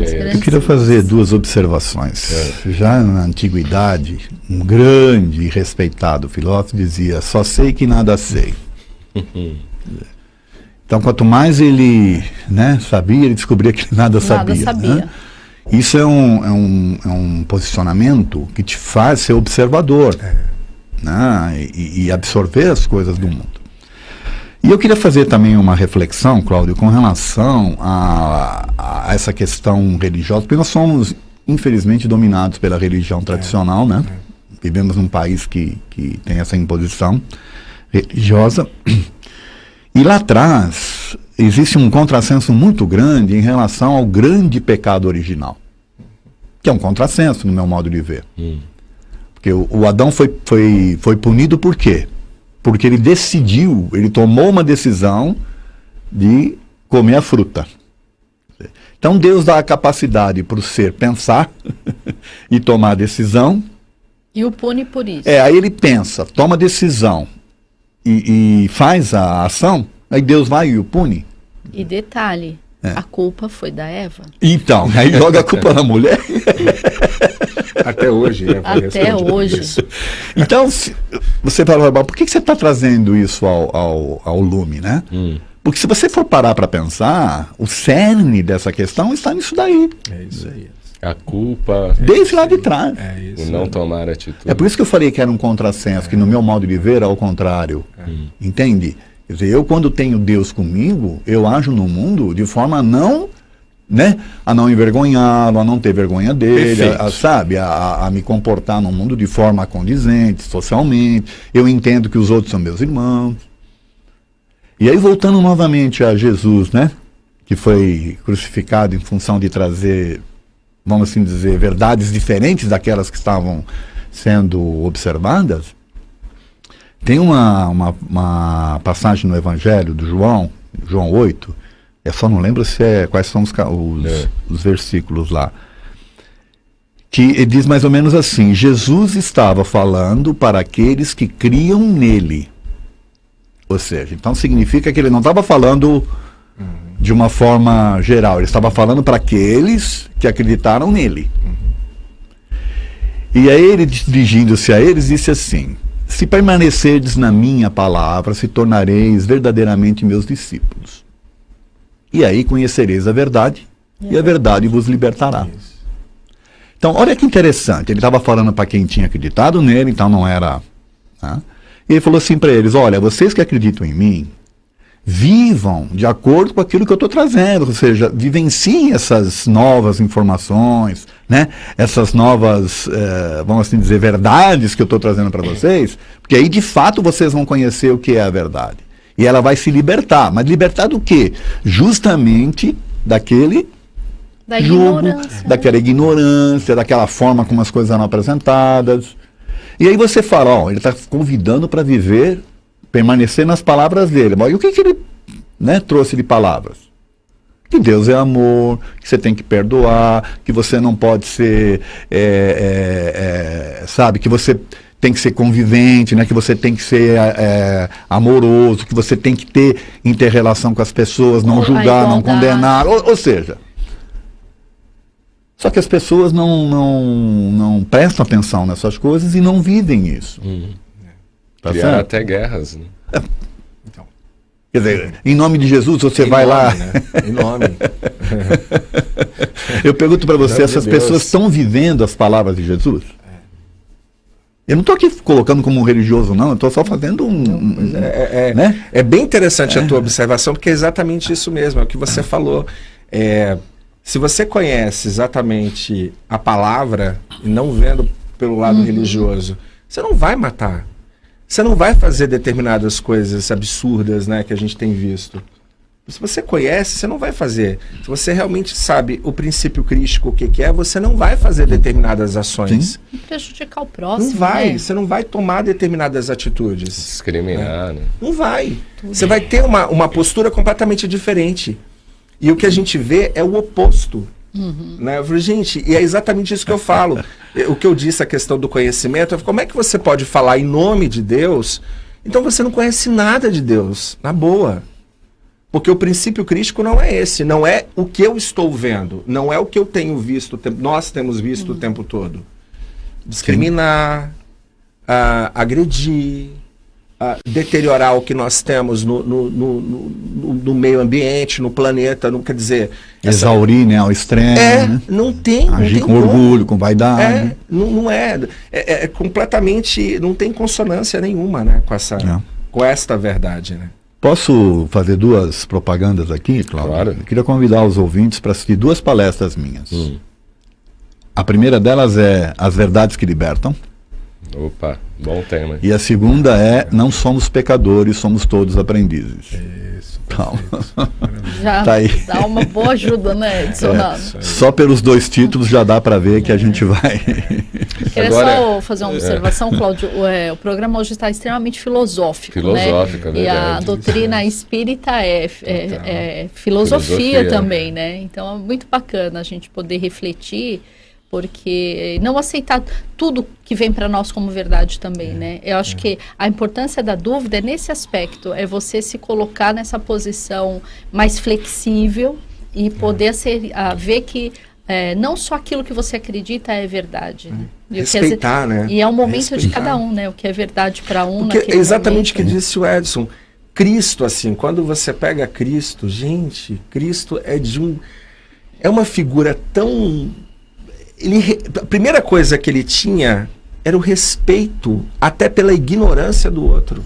Eu queria fazer duas observações. Já na antiguidade, um grande e respeitado filósofo dizia: só sei que nada sei. Então, quanto mais ele, né, sabia, ele descobria que nada sabia. Né? Isso é um posicionamento que te faz ser observador, né, e absorver as coisas do mundo. E eu queria fazer também uma reflexão, Cláudio, com relação a essa questão religiosa, porque nós somos, infelizmente, dominados pela religião tradicional, né? Vivemos num país que tem essa imposição religiosa. E lá atrás, existe um contrassenso muito grande em relação ao grande pecado original, que é um contrassenso no meu modo de ver. Porque o Adão foi punido por quê? Porque ele decidiu, ele tomou uma decisão de comer a fruta. Então Deus dá a capacidade para o ser pensar e tomar a decisão. E o pune por isso. Aí ele pensa, toma a decisão e faz a ação, aí Deus vai e o pune. E detalhe, a culpa foi da Eva. Então, aí joga a culpa na mulher. Até hoje. Até hoje. Então, você fala, por que você está trazendo isso ao lume, né? Porque se você for parar para pensar, o cerne dessa questão está nisso daí. É isso aí. A culpa... Desde lá de trás. O não tomar atitude. É por isso que eu falei que era um contrassenso, que no meu modo de ver é ao contrário. Entende? Quer dizer, eu quando tenho Deus comigo, eu ajo no mundo de forma a não... né? A não envergonhá-lo, a não ter vergonha dele, a me comportar no mundo de forma condizente, socialmente. Eu entendo que os outros são meus irmãos. E aí, voltando novamente a Jesus, né? Que foi crucificado em função de trazer, vamos assim dizer, verdades diferentes daquelas que estavam sendo observadas. Tem uma passagem no Evangelho do João 8, eu só não lembro quais são os versículos lá, que ele diz mais ou menos assim: Jesus estava falando para aqueles que criam nele. Ou seja, então significa que ele não estava falando de uma forma geral, ele estava falando para aqueles que acreditaram nele. E aí ele, dirigindo-se a eles, disse assim: se permanecerdes na minha palavra, se tornareis verdadeiramente meus discípulos. E aí conhecereis a verdade, e a verdade vos libertará. Então, olha que interessante, ele estava falando para quem tinha acreditado nele, então não era... Né? E ele falou assim para eles: olha, vocês que acreditam em mim, vivam de acordo com aquilo que eu estou trazendo, ou seja, vivenciem essas novas informações, né? Essas novas, vamos assim dizer, verdades que eu estou trazendo para vocês, porque aí de fato vocês vão conhecer o que é a verdade. E ela vai se libertar. Mas libertar do quê? Justamente daquele jogo, daquela ignorância, daquela forma como as coisas eram apresentadas. E aí você fala, ele está convidando para viver, permanecer nas palavras dele. Mas e o que ele, né, trouxe de palavras? Que Deus é amor, que você tem que perdoar, que você não pode ser, sabe, que você tem que ser convivente, né? Que você tem que ser amoroso, que você tem que ter inter-relação com as pessoas, não julgar, não condenar, ou seja... Só que as pessoas não prestam atenção nessas coisas e não vivem isso. Tá certo? Até guerras, né? Então, quer dizer, em nome de Jesus você vai lá... Né? Em nome. Eu pergunto para você, essas pessoas estão vivendo as palavras de Jesus? Eu não estou aqui colocando como um religioso, não. Eu estou só fazendo né? É bem interessante a tua observação, porque é exatamente isso mesmo, é o que você falou. Se você conhece exatamente a palavra, e não vendo pelo lado religioso, você não vai matar. Você não vai fazer determinadas coisas absurdas, né, que a gente tem visto. Se você conhece, você não vai fazer. Se você realmente sabe o princípio crístico, o que é, você não vai fazer determinadas ações. Não prejudicar o próximo. Não vai, né? você não vai tomar determinadas atitudes. Discriminar, né? Não vai. Você vai ter uma postura completamente diferente. E o que a gente vê é o oposto. Né? Eu falei, gente, e é exatamente isso que eu falo. O que eu disse, a questão do conhecimento, como é que você pode falar em nome de Deus, então você não conhece nada de Deus, na boa. Porque o princípio crístico não é esse, não é o que eu estou vendo, não é o que eu tenho visto, nós temos visto o tempo todo. Discriminar, agredir, deteriorar o que nós temos no meio ambiente, no planeta, não quer dizer... Exaurir, né, ao extremo. Né? Não tem. Agir não tem com orgulho, com vaidade. Não é. É completamente... Não tem consonância nenhuma, né, com esta verdade, né? Posso fazer 2 propagandas aqui, Cláudio? Claro. Eu queria convidar os ouvintes para assistir 2 palestras minhas. A primeira delas é As Verdades que Libertam. Opa, bom tema. E a segunda é Não Somos Pecadores, Somos Todos Aprendizes. Isso. Então, Já tá aí. dá uma boa ajuda, né, adicionado. Só pelos 2 títulos já dá para ver que a gente vai... Queria Agora, só fazer uma observação, Cláudio. O programa hoje está extremamente filosófico. Filosófico, né? é E a verdade. doutrina espírita é filosofia também, né? Então é muito bacana a gente poder refletir, porque não aceitar tudo que vem para nós como verdade também, né? Eu acho que a importância da dúvida é nesse aspecto, é você se colocar nessa posição mais flexível e poder ver que não só aquilo que você acredita é verdade, né? Respeitar, né? E é o momento de cada um, né? O que é verdade para um Porque naquele é exatamente o momento. que disse o Edson. Cristo, assim, quando você pega Cristo, gente, Cristo é uma figura tão... a primeira coisa que ele tinha era o respeito até pela ignorância do outro.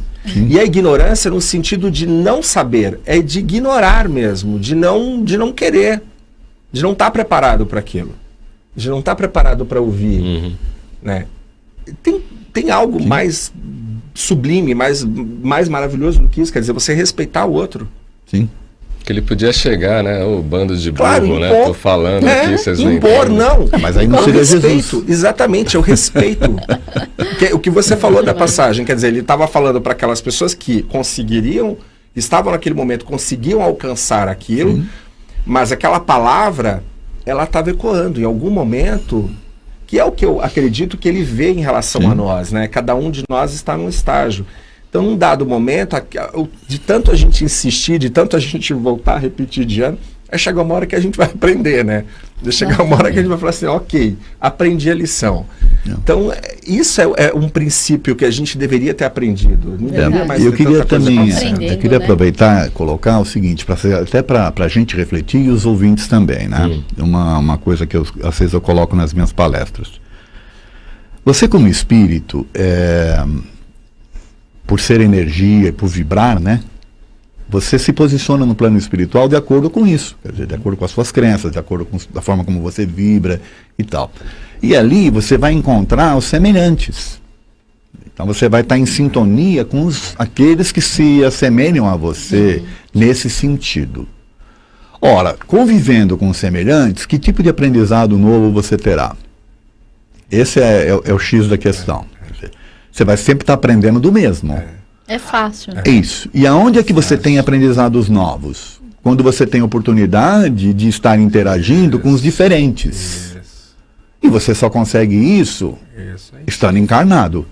E a ignorância no sentido de não saber, é de ignorar mesmo, de não querer, de não estar preparado para aquilo, de não estar preparado para ouvir. Né? Tem algo mais sublime, mais maravilhoso do que isso, quer dizer, você respeitar o outro. Sim. Que ele podia chegar, né? O bando de burro, Claro, né? impor, Tô falando aqui, vocês não impor, entendem. não. Mas aí não É o seria respeito, Jesus. exatamente, é o respeito. O que você falou da passagem, quer dizer, ele estava falando para aquelas pessoas que estavam naquele momento, conseguiam alcançar aquilo, mas aquela palavra, ela estava ecoando em algum momento, que é o que eu acredito que ele vê em relação a nós, né? Cada um de nós está num estágio. Então, num dado momento, de tanto a gente insistir, de tanto a gente voltar a repetir de ano, aí chega uma hora que a gente vai aprender, né? Vai chegar uma hora que a gente vai falar assim, ok, aprendi a lição. Então, isso é um princípio que a gente deveria ter aprendido. Não deveria mais Eu ter queria tanta coisa também, passando. eu queria aproveitar e colocar o seguinte, até para a gente refletir e os ouvintes também, né? Uma coisa que às vezes eu coloco nas minhas palestras. Você como espírito, por ser energia e por vibrar, né? Você se posiciona no plano espiritual de acordo com isso, quer dizer, de acordo com as suas crenças, de acordo com a forma como você vibra e tal. E ali você vai encontrar os semelhantes. Então você vai estar em sintonia com aqueles que se assemelham a você nesse sentido. Ora, convivendo com os semelhantes, que tipo de aprendizado novo você terá? Esse é o X da questão. Você vai sempre estar aprendendo do mesmo. É fácil. Né? Isso. E aonde é que você tem aprendizados novos? Quando você tem oportunidade de estar interagindo com os diferentes. E você só consegue isso estando encarnado.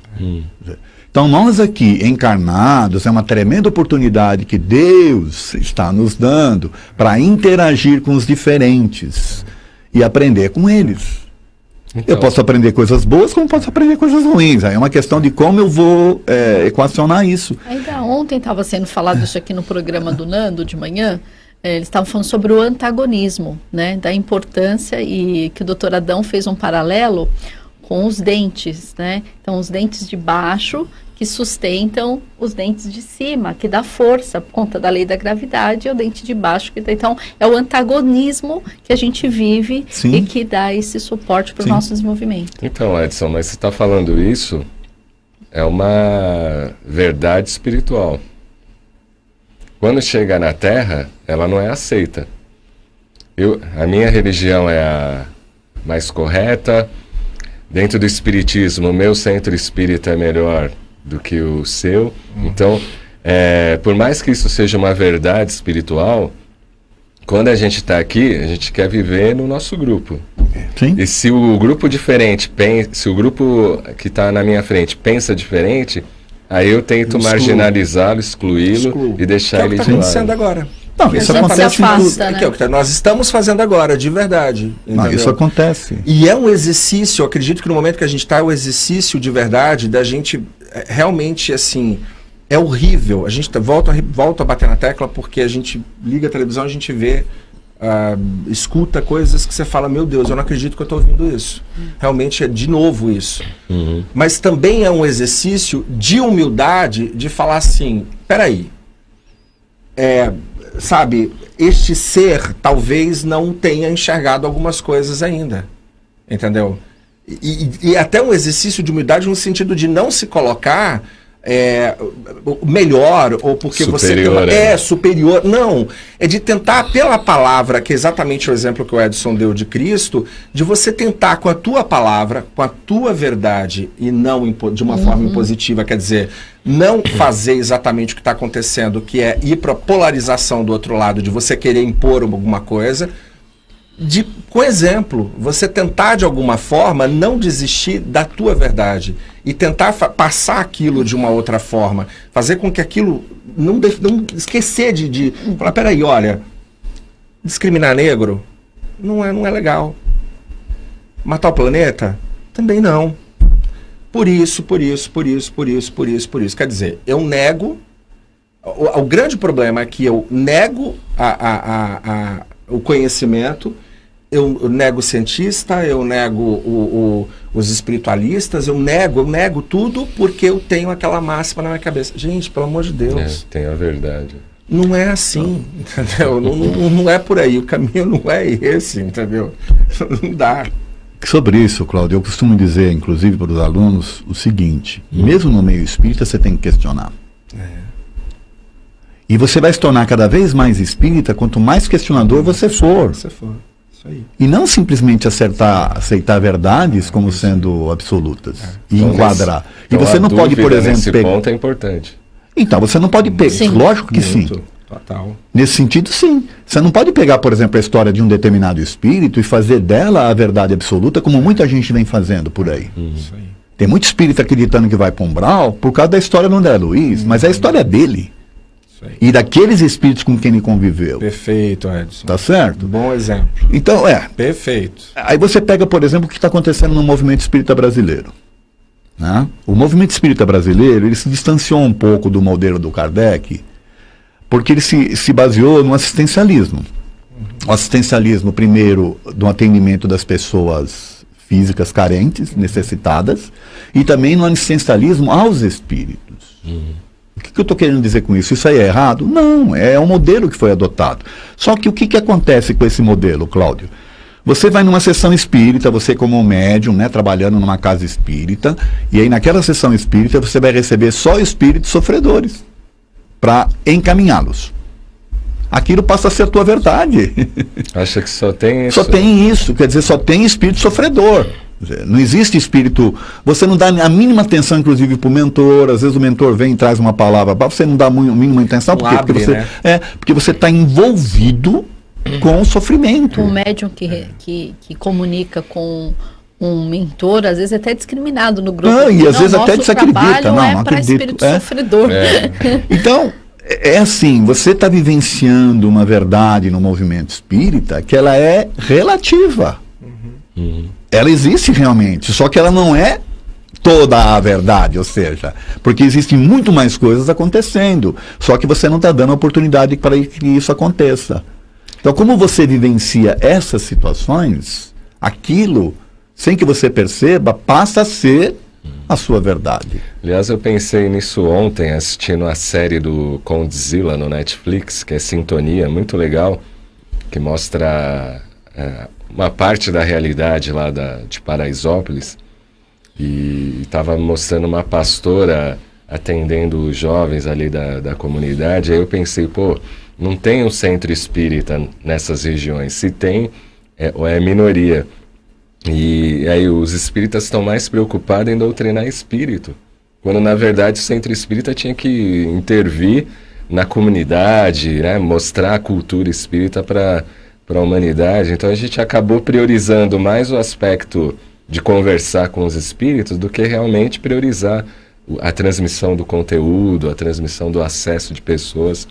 Então nós aqui, encarnados, é uma tremenda oportunidade que Deus está nos dando para interagir com os diferentes e aprender com eles. Então, Eu posso aprender coisas boas, como posso aprender coisas ruins. Aí é uma questão de como eu vou equacionar isso. Ainda ontem estava sendo falado isso aqui no programa do Nando de manhã. Eles estavam falando sobre o antagonismo, né? Da importância, e que o doutor Adão fez um paralelo com os dentes, né? Então, os dentes de baixo que sustentam os dentes de cima, que dá força por conta da lei da gravidade, e o dente de baixo que dá. Então, é o antagonismo que a gente vive. Sim. E que dá esse suporte para o nosso desenvolvimento. Então, Edson, mas você está falando isso, é uma verdade espiritual. Quando chega na Terra, ela não é aceita. A minha religião é a mais correta. Dentro do espiritismo, o meu centro espírita é melhor do que o seu. Então, por mais que isso seja uma verdade espiritual, quando a gente está aqui, a gente quer viver no nosso grupo. Sim. E se o grupo diferente, se o grupo que está na minha frente pensa diferente, aí eu tento marginalizá-lo, excluí-lo e deixar ele que é o que de está acontecendo lado. agora. Não, isso a gente se acontece afasta, né? Que é o que nós estamos fazendo agora, de verdade. Não, entendeu? isso acontece. E é um exercício, eu acredito que no momento que a gente está, é o exercício de verdade da gente realmente, assim, é horrível. A gente volta a bater na tecla porque a gente liga a televisão, a gente vê, escuta coisas que você fala, meu Deus, eu não acredito que eu estou ouvindo isso. Realmente é de novo isso. Mas também é um exercício de humildade de falar assim, peraí, sabe, este ser talvez não tenha enxergado algumas coisas ainda, entendeu? E até um exercício de humildade no sentido de não se colocar melhor, ou porque superior, você superior, não, é de tentar pela palavra, que é exatamente o exemplo que o Edson deu de Cristo, de você tentar com a tua palavra, com a tua verdade, e não de uma forma impositiva, quer dizer, não fazer exatamente o que está acontecendo, que é ir para a polarização do outro lado, de você querer impor alguma coisa, com exemplo, você tentar de alguma forma não desistir da tua verdade e tentar passar aquilo de uma outra forma, fazer com que aquilo não esquecer de falar, peraí, olha, discriminar negro não é legal, matar o planeta também não, por isso, quer dizer, eu nego, o grande problema é que eu nego o conhecimento, eu nego o cientista, eu nego os espiritualistas, eu nego tudo porque eu tenho aquela máxima na minha cabeça. Gente, pelo amor de Deus. Tem a verdade. Não é assim, entendeu? Não é por aí, o caminho não é esse, entendeu? Não dá. Sobre isso, Cláudio, eu costumo dizer, inclusive para os alunos, o seguinte, mesmo no meio espírita você tem que questionar. E você vai se tornar cada vez mais espírita quanto mais questionador você for. Isso aí. E não simplesmente aceitar verdades como sendo absolutas e Então, enquadrar. E então você não pode, por exemplo, nesse ponto é importante. Então, você não pode pegar. Lógico que sim. Total. Nesse sentido, sim. Você não pode pegar, por exemplo, a história de um determinado espírito e fazer dela a verdade absoluta, como muita gente vem fazendo por aí. Isso aí. Tem muito espírito acreditando que vai para um umbral por causa da história do André Luiz, mas é a história dele. E daqueles espíritos com quem ele conviveu. Perfeito, Edson. Tá certo? Bom exemplo. Então, Perfeito. Aí você pega, por exemplo, o que está acontecendo no movimento espírita brasileiro. Né? O movimento espírita brasileiro, ele se distanciou um pouco do modelo do Kardec, porque ele se baseou no assistencialismo. O assistencialismo, primeiro, do atendimento das pessoas físicas carentes, necessitadas, e também no assistencialismo aos espíritos. O que eu estou querendo dizer com isso? Isso aí é errado? Não, é um modelo que foi adotado. Só que o que acontece com esse modelo, Cláudio? Você vai numa sessão espírita, você como médium, né, trabalhando numa casa espírita, e aí naquela sessão espírita você vai receber só espíritos sofredores para encaminhá-los. Aquilo passa a ser a tua verdade. Acha que só tem isso? Só tem isso, quer dizer, só tem espírito sofredor. Não existe espírito, você não dá a mínima atenção, inclusive, para o mentor. Às vezes o mentor vem e traz uma palavra, você não dá a mínima atenção, porque você está envolvido com o sofrimento. Um médium que comunica com um mentor, às vezes é até discriminado no grupo. E às vezes até desacredita. Não para espírito sofredor. Então, é assim, você está vivenciando uma verdade no movimento espírita que ela é relativa. Ela existe realmente, só que ela não é toda a verdade, ou seja, porque existem muito mais coisas acontecendo, só que você não está dando a oportunidade para que isso aconteça. Então, como você vivencia essas situações, aquilo, sem que você perceba, passa a ser a sua verdade. Aliás, eu pensei nisso ontem, assistindo a série do Condzilla no Netflix, que é Sintonia, muito legal, que mostra uma parte da realidade lá de Paraisópolis, e estava mostrando uma pastora atendendo os jovens ali da comunidade. Aí eu pensei, não tem um centro espírita nessas regiões, se tem, é minoria. E aí os espíritas estão mais preocupados em doutrinar espírito, quando na verdade o centro espírita tinha que intervir na comunidade, né, mostrar a cultura espírita para a humanidade. Então a gente acabou priorizando mais o aspecto de conversar com os espíritos do que realmente priorizar a transmissão do conteúdo, a transmissão do acesso de pessoas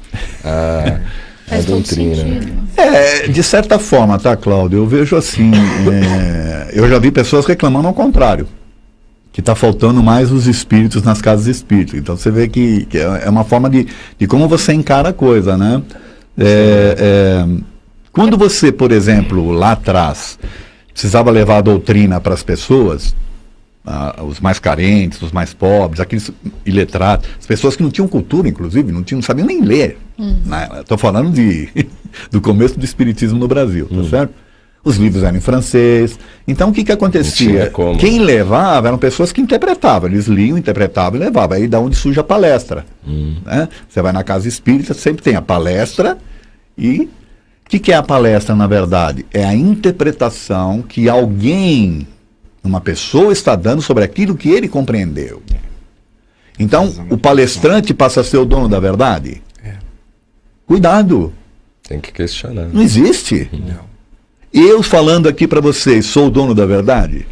Faz todo doutrina. sentido. De certa forma, tá, Cláudio? Eu vejo assim, eu já vi pessoas reclamando ao contrário, que está faltando mais os espíritos nas casas espíritas. Então você vê que é uma forma de como você encara a coisa, né? Quando você, por exemplo, lá atrás, precisava levar a doutrina para as pessoas, os mais carentes, os mais pobres, aqueles iletrados, as pessoas que não tinham cultura, inclusive, não sabiam nem ler. Estou falando do começo do espiritismo no Brasil, tá certo? Os livros eram em francês. Então, o que acontecia? Quem levava eram pessoas que interpretavam. Eles liam, interpretavam e levavam. Aí da onde surge a palestra. Né? Você vai na casa espírita, sempre tem a palestra e... O que é a palestra, na verdade? É a interpretação que alguém, uma pessoa, está dando sobre aquilo que ele compreendeu. Então, o palestrante passa a ser o dono da verdade? Cuidado. Tem que questionar. Não existe. Não. Eu falando aqui para vocês, sou o dono da verdade?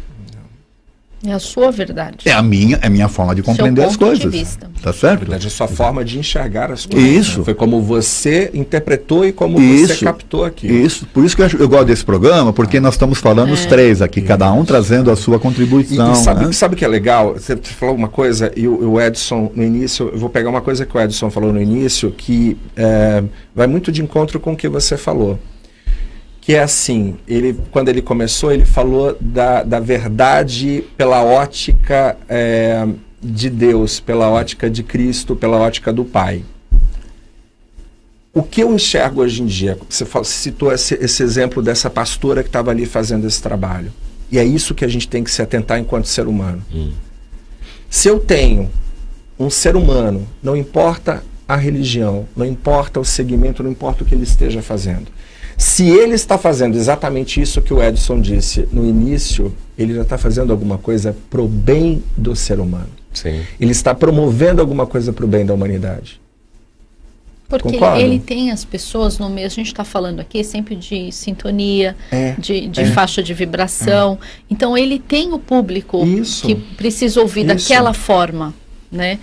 É a sua verdade. É a minha forma de compreender as ponto de coisas. vista. Tá certo? Na verdade, é a sua forma de enxergar as coisas. Isso. Né? Foi como você interpretou e como você captou aqui. Isso. Por isso que eu gosto desse programa, porque nós estamos falando os três aqui, cada um trazendo a sua contribuição. E sabe o que é legal? Você falou uma coisa, e o Edson, no início, eu vou pegar uma coisa que o Edson falou no início, que vai muito de encontro com o que você falou. Que é assim, quando ele começou, ele falou da verdade pela ótica de Deus, pela ótica de Cristo, pela ótica do Pai. O que eu enxergo hoje em dia? Você citou esse exemplo dessa pastora que estava ali fazendo esse trabalho. E é isso que a gente tem que se atentar enquanto ser humano. Se eu tenho um ser humano, não importa a religião, não importa o segmento, não importa o que ele esteja fazendo. Se ele está fazendo exatamente isso que o Edson disse no início, ele já está fazendo alguma coisa para o bem do ser humano. Sim. Ele está promovendo alguma coisa para o bem da humanidade. Porque Concordo. ele tem as pessoas no meio, a gente está falando aqui sempre de sintonia, de faixa de vibração. Então ele tem o público que precisa ouvir daquela forma, né?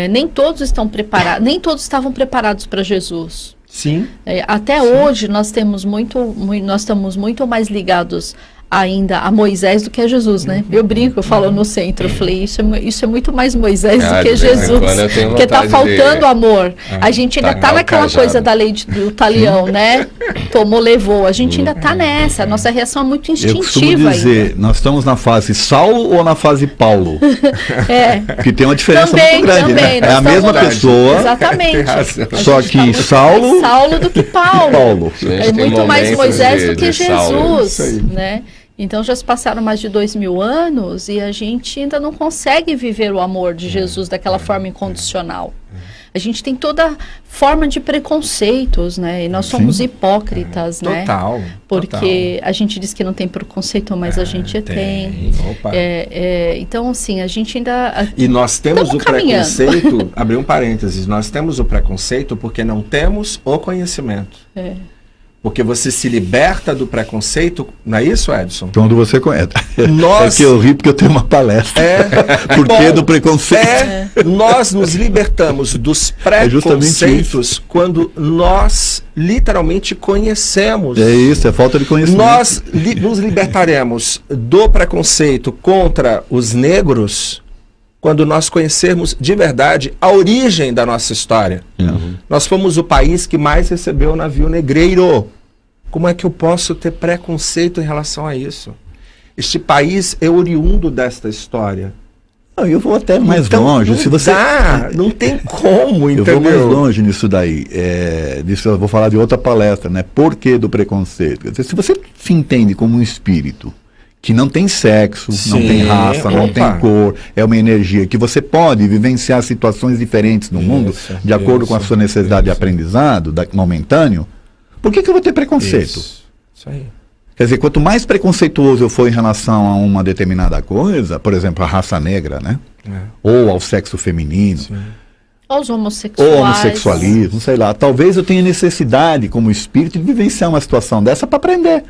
Nem todos estão preparados, nem todos estavam preparados para Jesus. Sim. Até hoje nós estamos muito mais ligados ainda a Moisés do que a Jesus, né? Eu brinco, eu falo no centro, eu falei, isso é muito mais Moisés do que Jesus, porque está faltando amor. A gente ainda está naquela coisa da lei do talião, né? Tomou, levou. A gente ainda está nessa. A nossa reação é muito instintiva. Eu costumo dizer, nós estamos na fase Saulo ou na fase Paulo? Porque tem uma diferença muito grande, né? É a mesma pessoa. Exatamente. Só que Saulo do que Paulo. É muito mais Moisés do que Jesus, né? né? Então já se passaram mais de 2000 anos e a gente ainda não consegue viver o amor de Jesus daquela forma incondicional. A gente tem toda forma de preconceitos, né? E nós somos hipócritas, né? Total. Porque a gente diz que não tem preconceito, mas a gente tem. Opa. Então, assim, a gente ainda... E nós temos o caminhando. preconceito, abrir um parênteses, nós temos o preconceito porque não temos o conhecimento. Porque você se liberta do preconceito, não é isso, Edson? Quando você conhece. Nós... É que eu ri porque eu tenho uma palestra. Por que do preconceito? Nós nos libertamos dos preconceitos quando nós literalmente conhecemos. É isso, é falta de conhecimento. Nós nos libertaremos do preconceito contra os negros quando nós conhecermos de verdade a origem da nossa história. Nós fomos o país que mais recebeu navio negreiro. Como é que eu posso ter preconceito em relação a isso? Este país é oriundo desta história. Eu vou até mais longe. Não se você não tem como, entendeu? Eu vou mais longe nisso daí. Disso eu vou falar de outra palestra, né? Por que do preconceito? Quer dizer, se você se entende como um espírito que não tem sexo, não tem raça, não tem cor, é uma energia que você pode vivenciar situações diferentes no mundo de acordo com a sua necessidade de aprendizado, momentâneo, por que eu vou ter preconceito? Isso aí. Quer dizer, quanto mais preconceituoso eu for em relação a uma determinada coisa, por exemplo, a raça negra, né? Ou ao sexo feminino, aos homossexuais, ou homossexualismo, sei lá, talvez eu tenha necessidade como espírito de vivenciar uma situação dessa para aprender.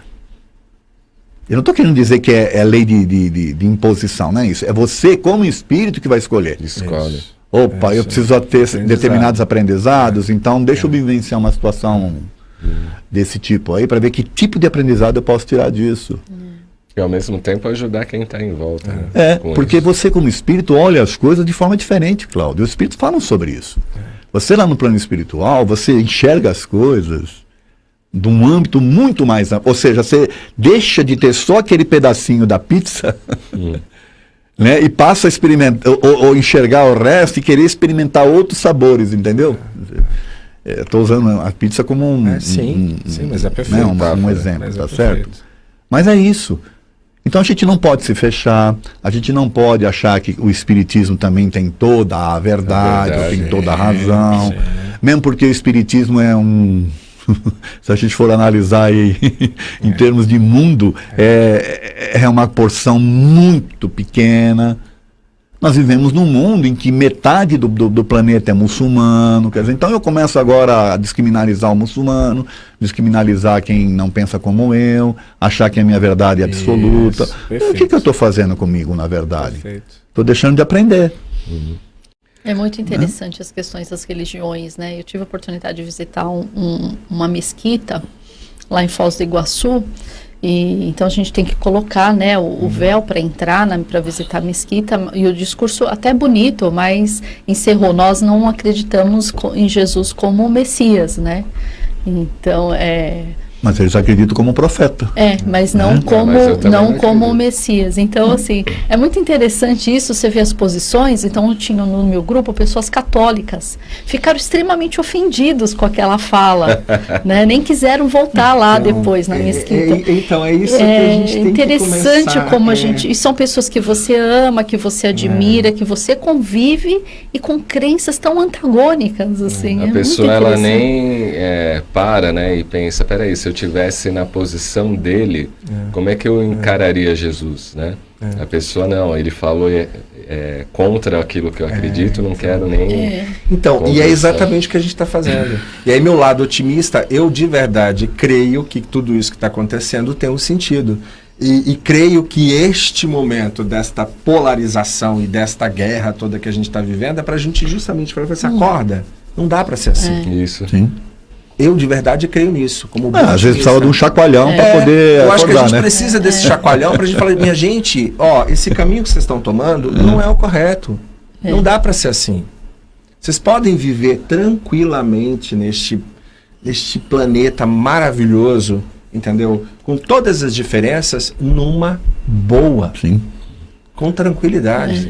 Eu não estou querendo dizer que é lei de imposição, não é isso. É você, como espírito, que vai escolher. Escolhe. Opa, eu preciso ter Aprendizado. determinados aprendizados, então deixa eu vivenciar uma situação desse tipo aí, para ver que tipo de aprendizado eu posso tirar disso. E ao mesmo tempo ajudar quem está em volta. Né? Com Porque isso. você como espírito olha as coisas de forma diferente, Cláudio. Os espíritos falam sobre isso. Você lá no plano espiritual, você enxerga as coisas de um âmbito muito mais amplo. Ou seja, você deixa de ter só aquele pedacinho da pizza né, e passa a experimentar, ou enxergar o resto e querer experimentar outros sabores, entendeu? Estou usando a pizza como sim, mas é né, perfeito. um exemplo, Mas é tá perfeito. certo? Mas é isso. Então a gente não pode se fechar, a gente não pode achar que o espiritismo também tem toda a verdade, ou tem toda a razão. Mesmo porque o espiritismo é se a gente for analisar aí em termos de mundo, é uma porção muito pequena. Nós vivemos num mundo em que metade do planeta é muçulmano, quer dizer, então eu começo agora a descriminalizar o muçulmano, descriminalizar quem não pensa como eu, achar que a minha verdade é absoluta. Isso, O que eu estou fazendo comigo, na verdade? Perfeito. Estou deixando de aprender. É muito interessante as questões das religiões, né? Eu tive a oportunidade de visitar uma mesquita lá em Foz do Iguaçu, e então a gente tem que colocar, né, o véu para entrar, para visitar a mesquita, e o discurso até bonito, mas encerrou: nós não acreditamos em Jesus como o Messias, né? Então Mas eles acreditam como profeta. mas não Né? como, Mas eu também não não como o acredito. Messias. Então, assim, é muito interessante isso, você vê as posições. Então, eu tinha no meu grupo pessoas católicas, ficaram extremamente ofendidos com aquela fala, né? Nem quiseram voltar lá depois na mesquita. Então, é isso que a gente tem interessante que começar, como a gente... E são pessoas que você ama, que você admira, que você convive, e com crenças tão antagônicas, assim. A é pessoa, muito ela interessante. nem para, né, e pensa, peraí, se eu tivesse na posição dele, como é que eu encararia Jesus, né? A pessoa não, ele falou contra aquilo que eu acredito, não quero nem... Então, e é conversar. exatamente o que a gente está fazendo. E aí, meu lado otimista, eu de verdade creio que tudo isso que está acontecendo tem um sentido. E creio que este momento desta polarização e desta guerra toda que a gente está vivendo é para a gente justamente falar assim, acorda, não dá para ser assim. Isso. Sim. Eu de verdade creio nisso. Como bom Às vezes precisava de um otimista. chacoalhão para poder Eu acho que a acordar, gente né? precisa desse chacoalhão para a gente falar, minha gente, esse caminho que vocês estão tomando não é o correto. Não dá para ser assim. Vocês podem viver tranquilamente neste planeta maravilhoso, entendeu? Com todas as diferenças, numa boa, Sim. com tranquilidade.